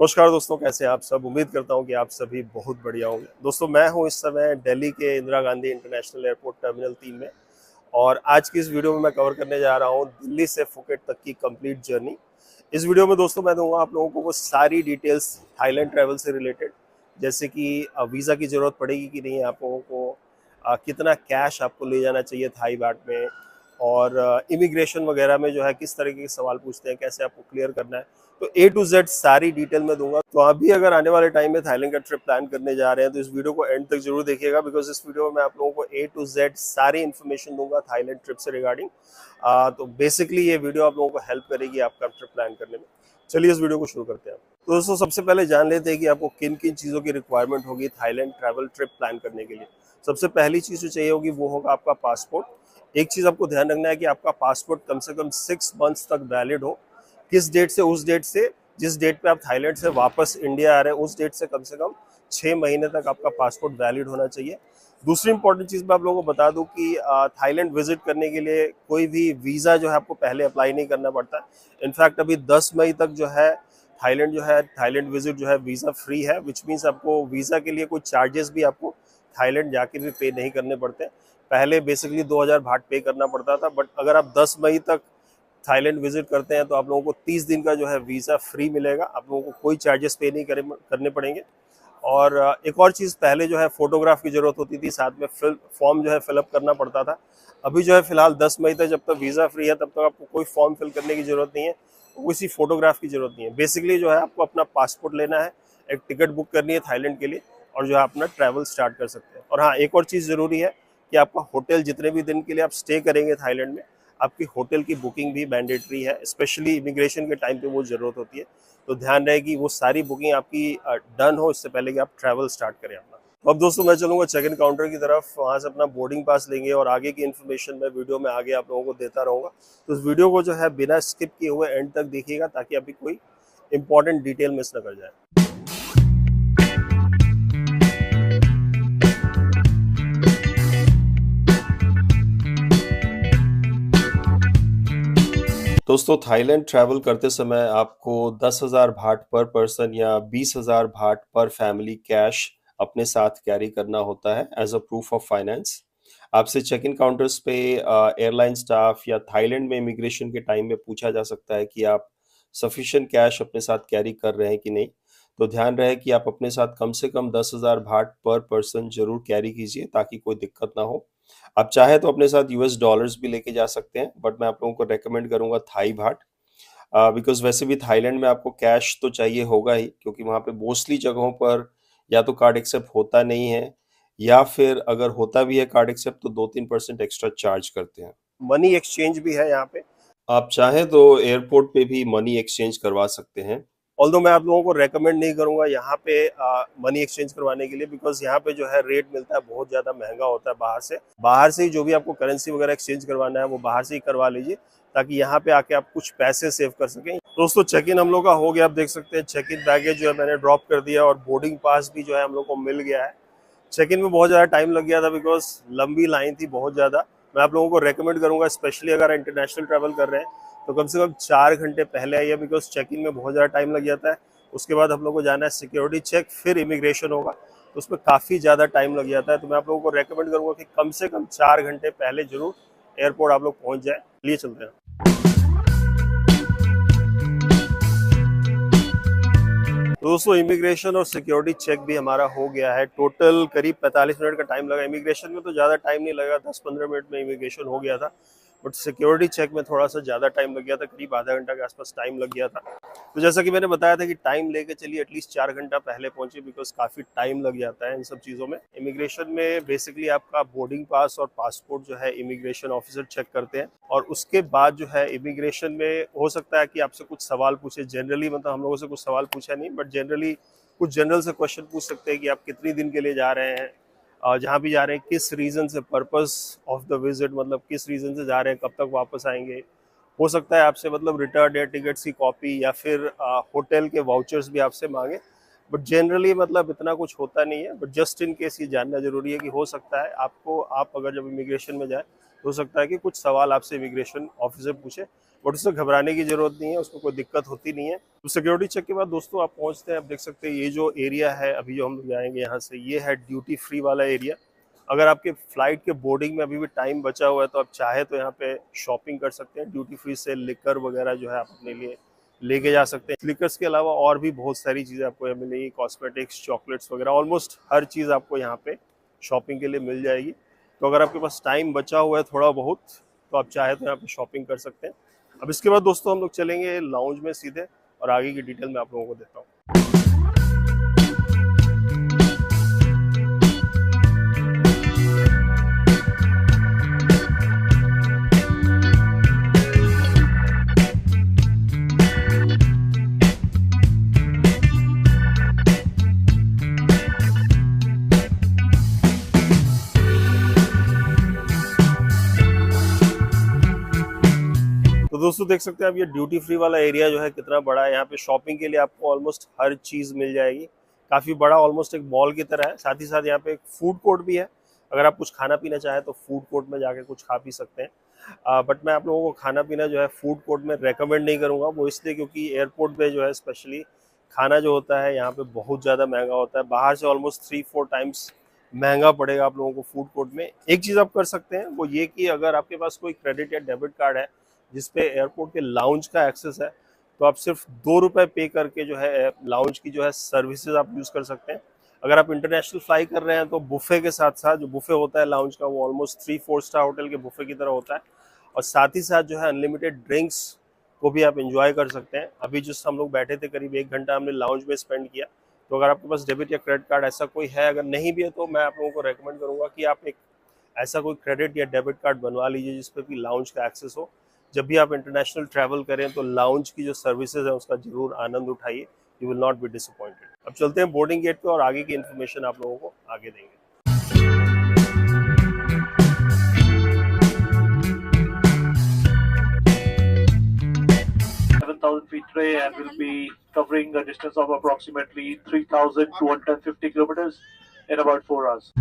नमस्कार दोस्तों, कैसे हैं आप सब। उम्मीद करता हूं कि आप सभी बहुत बढ़िया होंगे। दोस्तों, मैं हूं इस समय दिल्ली के Indira Gandhi international airport terminal 3 में। और आज की इस वीडियो में मैं कवर करने जा रहा हूं दिल्ली से फुकेट तक की कंप्लीट जर्नी। इस वीडियो में दोस्तों मैं दूंगा आप लोगों को वो सारी डिटेल्स थाईलैंड ट्रैवल से रिलेटेड, जैसे कि वीज़ा की ज़रूरत पड़ेगी कि नहीं आप लोगों को, कितना कैश आपको ले जाना चाहिए थाई बाट में, और इमिग्रेशन वगैरह में जो है किस तरीके के सवाल पूछते हैं, कैसे आपको क्लियर करना है। तो ए टू जेड सारी डिटेल में दूंगा। तो आप भी अगर आने वाले टाइम में थाईलैंड का ट्रिप प्लान करने जा रहे हैं तो इस वीडियो को एंड तक जरूर देखिएगा, बिकॉज इस वीडियो में मैं आप लोगों को ए टू जेड सारी इन्फॉर्मेशन दूंगा थाईलैंड ट्रिप से रिगार्डिंग। तो बेसिकली ये वीडियो आप लोगों को हेल्प करेगी आपका ट्रिप प्लान करने में। चलिए इस वीडियो को शुरू करते हैं। तो दोस्तों, सबसे पहले जान लेते हैं कि आपको किन किन चीज़ों की रिक्वायरमेंट होगी थाईलैंड ट्रैवल ट्रिप प्लान करने के लिए। सबसे पहली चीज़ जो चाहिए होगी वो होगा आपका पासपोर्ट। एक चीज़ आपको ध्यान रखना है कि आपका पासपोर्ट कम से कम 6 मंथ्स तक वैलिड हो। किस डेट से उस डेट से, जिस डेट पे आप थाईलैंड से वापस इंडिया आ रहे हैं उस डेट से कम 6 महीने तक आपका पासपोर्ट वैलिड होना चाहिए। दूसरी इंपॉर्टेंट चीज़ मैं आप लोगों को बता दूं कि थाईलैंड विजिट करने के लिए कोई भी वीज़ा जो है आपको पहले अप्लाई नहीं करना पड़ता। इनफैक्ट अभी 10 मई तक जो है थाईलैंड विजिट जो है वीज़ा फ्री है, विच मीन्स आपको वीज़ा के लिए कोई चार्जेस भी आपको थाईलैंड जाके भी पे नहीं करने पड़ते। पहले बेसिकली 2000 भाट पे करना पड़ता था, बट अगर आप 10 मई तक थाईलैंड विजिट करते हैं तो आप लोगों को 30 दिन का जो है वीज़ा फ्री मिलेगा। आप लोगों को कोई चार्जेस पे नहीं करने पड़ेंगे। और एक और चीज़, पहले जो है फोटोग्राफ की ज़रूरत होती थी, साथ में फॉर्म जो है फिलअप करना पड़ता था। अभी जो है फिलहाल 10 मई तक जब तक वीज़ा फ्री है तब तक आपको कोई फॉर्म फिल करने की ज़रूरत नहीं है, किसी फोटोग्राफ की ज़रूरत नहीं है। बेसिकली जो है आपको अपना पासपोर्ट लेना है, एक टिकट बुक करनी है थाईलैंड के लिए, और जो है अपना ट्रैवल स्टार्ट कर सकते हैं। और हाँ, एक और चीज़ ज़रूरी है कि आपका होटल, जितने भी दिन के लिए आप स्टे करेंगे थाईलैंड में, आपकी होटल की बुकिंग भी मैंडेटरी है। स्पेशली इमिग्रेशन के टाइम पे वो ज़रूरत होती है। तो ध्यान रहे कि वो सारी बुकिंग आपकी डन हो इससे पहले कि आप ट्रैवल स्टार्ट करें अपना। तो अब दोस्तों मैं चलूंगा चेक इन काउंटर की तरफ, वहाँ से अपना बोर्डिंग पास लेंगे और आगे की इन्फॉर्मेशन मैं वीडियो में आगे आप लोगों को देता रहूँगा। तो इस वीडियो को जो है बिना स्किप किए हुए एंड तक देखिएगा, ताकि अभी कोई इंपॉर्टेंट डिटेल मिस न कर जाए। दोस्तों, थाईलैंड ट्रैवल करते समय आपको 10,000 भाट पर पर्सन या 20,000 भाट पर फैमिली कैश अपने साथ कैरी करना होता है as a proof of finance. आपसे चेक इन काउंटर्स पे एयरलाइन स्टाफ या थाईलैंड में इमिग्रेशन के टाइम में पूछा जा सकता है कि आप सफिशिएंट कैश अपने साथ कैरी कर रहे हैं कि नहीं। तो ध्यान रहे कि आप अपने साथ कम से कम 10,000 भाट पर पर्सन जरूर कैरी कीजिए, ताकि कोई दिक्कत ना हो। आप चाहे तो अपने साथ यूएस डॉलर्स भी लेके जा सकते हैं, बट मैं आप लोगों को रेकमेंड करूंगा थाई भाट, बिकॉज वैसे भी थाईलैंड में आपको कैश तो चाहिए होगा ही, क्योंकि वहाँ पे मोस्टली जगहों पर या तो कार्ड एक्सेप्ट होता नहीं है, या फिर अगर होता भी है कार्ड एक्सेप्ट तो 2-3% एक्स्ट्रा चार्ज करते हैं। मनी एक्सचेंज भी है यहाँ पे, आप चाहें तो एयरपोर्ट पे भी मनी एक्सचेंज करवा सकते हैं। ऑल्दो मैं आप लोगों को रेकमेंड नहीं करूंगा यहाँ पे मनी एक्सचेंज करवाने के लिए, बिकॉज यहाँ पे जो है रेट मिलता है बहुत ज़्यादा महंगा होता है। बाहर से ही जो भी आपको करेंसी वगैरह एक्सचेंज करवाना है वो बाहर से ही करवा लीजिए, ताकि यहाँ पे आके आप कुछ पैसे सेव कर सकें। दोस्तों, चेक इन हम लोग का हो गया। आप देख सकते हैं चेक इन बैगेज जो है मैंने ड्रॉप कर दिया, और बोर्डिंग पास भी जो है हम लोग को मिल गया है। चेक इन में बहुत ज़्यादा टाइम लग गया था, बिकॉज लंबी लाइन थी बहुत ज़्यादा। मैं आप लोगों को रेकमेंड करूंगा, स्पेशली अगर इंटरनेशनल ट्रैवल कर रहे हैं तो कम से कम 4 घंटे पहले आइए, बिकॉज चेक इन में बहुत ज़्यादा टाइम लग जाता है। उसके बाद हम लोग को जाना है सिक्योरिटी चेक, फिर इमिग्रेशन होगा, तो उसमें काफ़ी ज़्यादा टाइम लग जाता है। तो मैं आप लोगों को रेकमेंड करूंगा कि कम से कम 4 घंटे पहले जरूर एयरपोर्ट आप लोग पहुँच जाए। लिए चलते हैं। तो दोस्तों, इमिग्रेशन और सिक्योरिटी चेक भी हमारा हो गया है। टोटल करीब 45 मिनट का टाइम लगा। इमिग्रेशन में तो ज़्यादा टाइम नहीं लगा, 10-15 मिनट में इमिग्रेशन हो गया था, बट सिक्योरिटी चेक में थोड़ा सा ज़्यादा टाइम लग गया था, करीब आधा घंटा के आसपास टाइम लग गया था। तो जैसा कि मैंने बताया था कि टाइम लेके चलिए, एटलीस्ट 4 घंटा पहले पहुंचे, बिकॉज काफ़ी टाइम लग जाता है इन सब चीज़ों में। इमिग्रेशन में बेसिकली आपका बोर्डिंग पास और पासपोर्ट जो है इमिग्रेशन ऑफिसर चेक करते हैं, और उसके बाद जो है इमिग्रेशन में हो सकता है कि आपसे कुछ सवाल पूछे। जनरली मतलब हम लोगों से कुछ सवाल पूछा नहीं, बट जनरली कुछ जनरल से क्वेश्चन पूछ सकते हैं कि आप कितनी दिन के लिए जा रहे हैं, जहाँ भी जा रहे हैं किस रीज़न से, पर्पस ऑफ द विजिट, मतलब किस रीज़न से जा रहे हैं, कब तक वापस आएंगे। हो सकता है आपसे मतलब रिटर्न एयर टिकट्स की कॉपी या फिर होटल के वाउचर्स भी आपसे मांगे, बट जनरली मतलब इतना कुछ होता नहीं है। बट जस्ट इन केस ये जानना जरूरी है कि हो सकता है आपको, आप अगर जब इमिग्रेशन में जाए हो सकता है कि कुछ सवाल आपसे इमिग्रेशन ऑफिसर पूछे, बट उससे घबराने की जरूरत नहीं है, उसमें कोई दिक्कत होती नहीं है। तो सिक्योरिटी चेक के बाद दोस्तों आप पहुंचते हैं। आप देख सकते हैं ये जो एरिया है अभी जो हम लोग जाएंगे यहाँ से, ये है ड्यूटी फ्री वाला एरिया। अगर आपके फ्लाइट के बोर्डिंग में अभी भी टाइम बचा हुआ है तो आप चाहे तो यहाँ पे शॉपिंग कर सकते हैं। ड्यूटी फ्री से लिकर वगैरह जो है आप अपने लिए लेके जा सकते हैं। लिकर्स के अलावा और भी बहुत सारी चीज़ें आपको यहाँ मिलेंगी, कॉस्मेटिक्स, चॉकलेट्स वगैरह, ऑलमोस्ट हर चीज़ आपको यहाँ पे शॉपिंग के लिए मिल जाएगी। तो अगर आपके पास टाइम बचा हुआ है थोड़ा बहुत, तो आप चाहे तो यहाँ पे शॉपिंग कर सकते हैं। अब इसके बाद दोस्तों हम लोग चलेंगे लाउंज में सीधे, और आगे की डिटेल मैं आप लोगों को देता हूँ। तो दोस्तों देख सकते हैं आप ये ड्यूटी फ्री वाला एरिया जो है कितना बड़ा है। यहाँ पे शॉपिंग के लिए आपको ऑलमोस्ट हर चीज़ मिल जाएगी। काफ़ी बड़ा, ऑलमोस्ट एक मॉल की तरह है। साथ ही साथ यहाँ पे एक फूड कोर्ट भी है। अगर आप कुछ खाना पीना चाहें तो फूड कोर्ट में जाके कुछ खा पी सकते हैं। बट मैं आप लोगों को खाना पीना जो है फूड कोर्ट में रेकमेंड नहीं करूँगा। वो इसलिए क्योंकि एयरपोर्ट पे जो है स्पेशली खाना जो होता है यहाँ पे बहुत ज़्यादा महंगा होता है। बाहर से ऑलमोस्ट 3-4 टाइम्स महंगा पड़ेगा आप लोगों को फूड कोर्ट में। एक चीज़ आप कर सकते हैं वो ये कि अगर आपके पास कोई क्रेडिट या डेबिट कार्ड है जिसपे एयरपोर्ट के लाउंज का एक्सेस है, तो आप सिर्फ 2 रुपये पे करके जो है लाउंज की जो है सर्विसेज आप यूज़ कर सकते हैं। अगर आप इंटरनेशनल फ्लाई कर रहे हैं तो बुफे के साथ साथ जो बुफे होता है लाउंज का, वो ऑलमोस्ट 3-4 स्टार होटल के बुफे की तरह होता है। और साथ ही साथ जो है अनलिमिटेड ड्रिंक्स को भी आप इंजॉय कर सकते हैं। अभी जिस हम लोग बैठे थे करीब 1 घंटा हमने लाउंज में स्पेंड किया। तो अगर आपके पास डेबिट या क्रेडिट कार्ड ऐसा कोई है, अगर नहीं भी है, तो मैं आप लोगों को रेकमेंड करूँगा कि आप एक ऐसा कोई क्रेडिट या डेबिट कार्ड बनवा लीजिए जिसपे भी लाउंज का एक्सेस हो। जब भी आप इंटरनेशनल ट्रैवल करें तो लाउंज की जो सर्विसेज है उसका जरूर आनंद उठाइए। You will not be disappointed. अब चलते हैं बोर्डिंग गेट पे और आगे की इन्फॉर्मेशन आप लोगों को आगे देंगे। feet tray and will be covering a distance of approximately 3,250 kilometers in about 4 hours.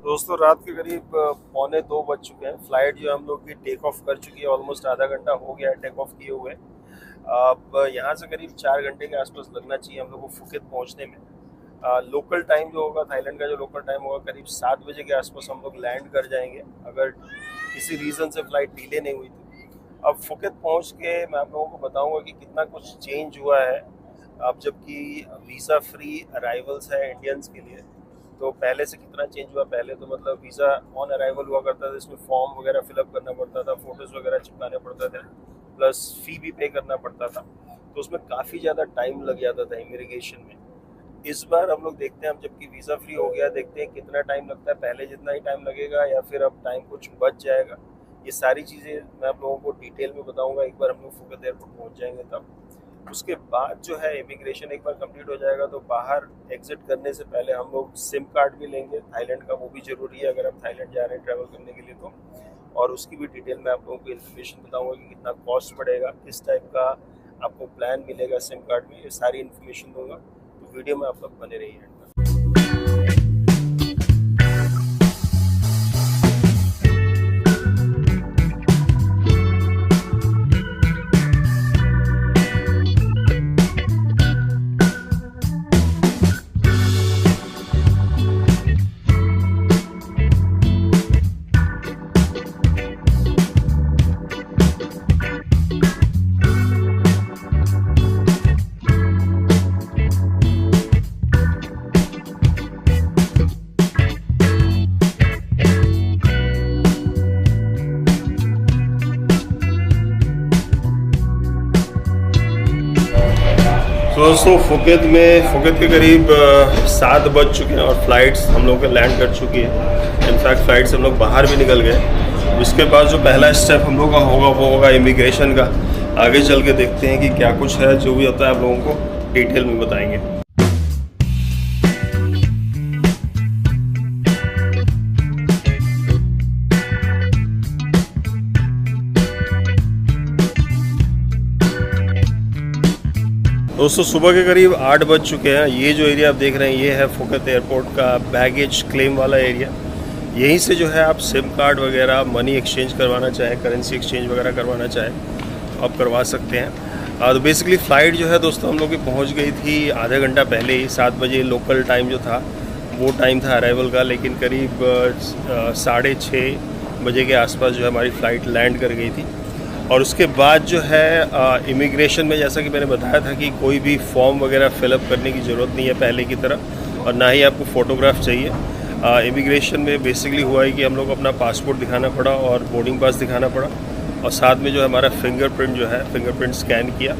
दोस्तों रात के करीब 1:45 बज चुके हैं। फ्लाइट जो हम लोग की टेक ऑफ कर चुकी है, ऑलमोस्ट आधा घंटा हो गया है टेक ऑफ किए हुए। अब यहाँ से करीब 4 घंटे के आसपास लगना चाहिए हम लोग को फुकेत पहुँचने में। लोकल टाइम जो होगा, थाईलैंड का जो लोकल टाइम होगा, करीब 7 बजे के आसपास हम लोग लैंड कर जाएंगे, अगर किसी रीज़न से फ्लाइट डिले नहीं हुई तो। अब फुकेत पहुँच के मैं आप लोगों को बताऊँगा कि कितना कुछ चेंज हुआ है। अब जबकि वीज़ा फ्री अराइवल्स है इंडियंस के लिए, तो पहले से कितना चेंज हुआ। पहले तो मतलब वीज़ा ऑन अराइवल हुआ करता था, इसमें फॉर्म वगैरह फिलअप करना पड़ता था, फ़ोटोज़ वगैरह चिपकाने पड़ते थे, प्लस फ़ी भी पे करना पड़ता था। तो उसमें काफ़ी ज़्यादा टाइम लग जाता था इमिग्रेशन में। इस बार हम लोग देखते हैं, अब जबकि वीज़ा फ्री हो गया, देखते हैं कितना टाइम लगता है, पहले जितना ही टाइम लगेगा या फिर अब टाइम कुछ बच जाएगा। ये सारी चीज़ें मैं आप लोगों को डिटेल में बताऊँगा एक बार हम लोग फुकेत एयरपोर्ट पहुँच जाएंगे तब। उसके बाद जो है इमिग्रेशन एक बार कंप्लीट हो जाएगा तो बाहर एग्जिट करने से पहले हम लोग सिम कार्ड भी लेंगे थाईलैंड का। वो भी ज़रूरी है अगर आप थाईलैंड जा रहे हैं ट्रैवल करने के लिए तो। और उसकी भी डिटेल में आप लोगों को इन्फॉर्मेशन बताऊंगा कि कितना कॉस्ट पड़ेगा, किस टाइप का आपको प्लान मिलेगा सिम कार्ड में, ये सारी इन्फॉर्मेशन दूंगा। तो वीडियो में आप लोग बने रहिए। दोस्तों फुकेत के करीब 7 बज चुके हैं और फ्लाइट्स हम लोग के लैंड कर चुकी है। इनफैक्ट फ्लाइट से हम लोग बाहर भी निकल गए। इसके बाद जो पहला स्टेप हम लोग का होगा वो होगा इमिग्रेशन का। आगे चल के देखते हैं कि क्या कुछ है, जो भी होता है आप लोगों को डिटेल में बताएंगे। दोस्तों सुबह के करीब 8 बज चुके हैं। ये जो एरिया आप देख रहे हैं ये है फुकेत एयरपोर्ट का बैगेज क्लेम वाला एरिया। यहीं से जो है आप सिम कार्ड वगैरह, मनी एक्सचेंज करवाना चाहें, करेंसी एक्सचेंज वगैरह करवाना चाहें तो आप करवा सकते हैं। तो बेसिकली फ़्लाइट जो है दोस्तों हम लोग की पहुँच गई थी आधा घंटा पहले ही। 7 बजे लोकल टाइम जो था वो टाइम था अराइवल का, लेकिन करीब 6:30 बजे के आसपास जो है हमारी फ़्लाइट लैंड कर गई थी। और उसके बाद जो है इमिग्रेशन में जैसा कि मैंने बताया था कि कोई भी फॉर्म वगैरह फिलअप करने की ज़रूरत नहीं है पहले की तरह, और ना ही आपको फ़ोटोग्राफ चाहिए। इमिग्रेशन में बेसिकली हुआ है कि हम लोग अपना पासपोर्ट दिखाना पड़ा और बोर्डिंग पास दिखाना पड़ा, और साथ में जो है हमारा फिंगरप्रिंट जो है फिंगरप्रिंट स्कैन किया,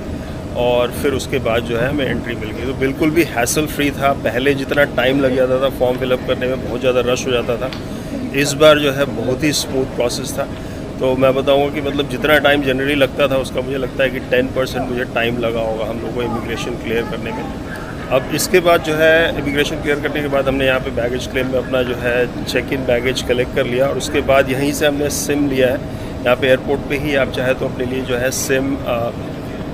और फिर उसके बाद जो है हमें एंट्री मिल गई। तो बिल्कुल भी हैसल फ्री था। पहले जितना टाइम लग जाता था फॉर्म फिलअप करने में, बहुत ज़्यादा रश हो जाता था, इस बार जो है बहुत ही स्मूथ प्रोसेस था। तो मैं बताऊंगा कि मतलब जितना टाइम जनरली लगता था उसका मुझे लगता है कि 10% मुझे टाइम लगा होगा हम लोगों को इमिग्रेशन क्लियर करने में। अब इसके बाद जो है इमिग्रेशन क्लियर करने के बाद हमने यहाँ पे बैगेज क्लेम में अपना जो है चेक इन बैगेज कलेक्ट कर लिया, और उसके बाद यहीं से हमने सिम लिया है। यहाँ पे एयरपोर्ट पे ही आप चाहे तो अपने लिए जो है सिम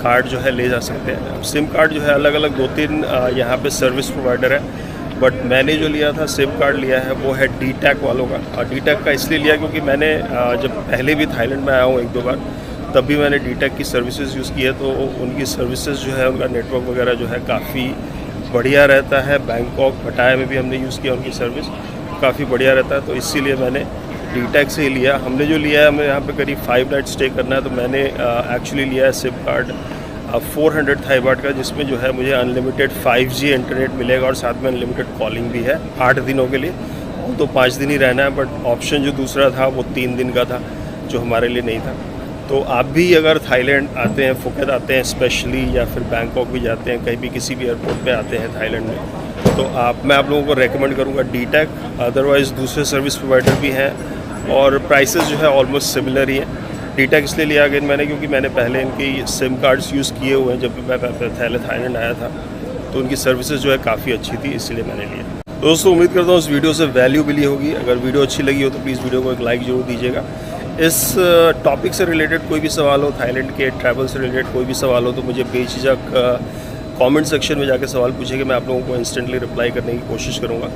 कार्ड जो है ले जा सकते हैं। अब सिम कार्ड जो है अलग अलग 2-3 यहाँ पे सर्विस प्रोवाइडर है, बट मैंने जो लिया था सिम कार्ड लिया है वो है डीटैक वालों का। और डीटैक का इसलिए लिया क्योंकि मैंने जब पहले भी थाईलैंड में आया हूँ 1-2 बार, तब भी मैंने डीटैक की सर्विसेज यूज़ की है। तो उनकी सर्विसेज जो है, उनका नेटवर्क वगैरह जो है काफ़ी बढ़िया रहता है। बैंकॉक, पटाया में भी हमने यूज़ किया उनकी सर्विस, काफ़ी बढ़िया रहता है। तो इसीलिए मैंने डीटैक से ही लिया। हमने जो लिया है, हमें यहाँ पे करीब 5 नाइट स्टे करना है, तो मैंने एक्चुअली लिया है सिम कार्ड 400 थाई बाट का, जिसमें जो है मुझे अनलिमिटेड 5G इंटरनेट मिलेगा और साथ में अनलिमिटेड कॉलिंग भी है 8 दिनों के लिए। तो 5 दिन ही रहना है, बट ऑप्शन जो दूसरा था वो 3 दिन का था, जो हमारे लिए नहीं था। तो आप भी अगर थाईलैंड आते हैं, फुकेत आते हैं स्पेशली, या फिर बैंकॉक भी जाते हैं, कहीं भी किसी भी एयरपोर्ट पे आते हैं थाईलैंड में, तो मैं आप लोगों को रेकमेंड करूँगा डीटैक। अदरवाइज़ दूसरे सर्विस प्रोवाइडर भी हैं और प्राइसेस जो है ऑलमोस्ट सिमिलर ही हैं। डीटैक इसलिए लिया अगेन मैंने क्योंकि मैंने पहले इनकी सिम कार्ड्स यूज़ किए हुए हैं। जब भी मैं पहले थाईलैंड आया था तो उनकी सर्विसेज जो है काफ़ी अच्छी थी, इसलिए मैंने लिया। दोस्तों उम्मीद करता हूँ इस वीडियो से वैल्यू मिली होगी। अगर वीडियो अच्छी लगी हो तो प्लीज़ वीडियो को एक लाइक ज़रूर दीजिएगा। इस टॉपिक से रिलेटेड कोई भी सवाल हो, थाईलैंड के ट्रैवल से रिलेटेड कोई भी सवाल हो, तो मुझे बेझिझक कमेंट सेक्शन में जाकर सवाल पूछेंगे। मैं आप लोगों को इंस्टेंटली रिप्लाई करने की कोशिश करूँगा।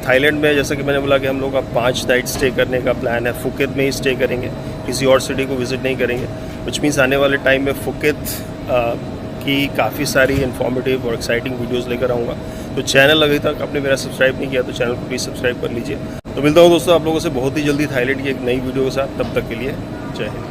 थाईलैंड में जैसा कि मैंने बोला कि हम लोग का 5 नाइट स्टे करने का प्लान है। फुकेत में ही स्टे करेंगे, किसी और सिटी को विज़िट नहीं करेंगे। विच मीन्स आने वाले टाइम में फुकेत की काफ़ी सारी इन्फॉर्मेटिव और एक्साइटिंग वीडियोस लेकर आऊँगा। तो चैनल अभी तक आपने मेरा सब्सक्राइब नहीं किया तो चैनल को प्लीज़ सब्सक्राइब कर लीजिए। तो मिलता हूँ दोस्तों आप लोगों से बहुत ही जल्दी थाईलैंड की एक नई वीडियो के साथ। तब तक के लिए जय हिंद।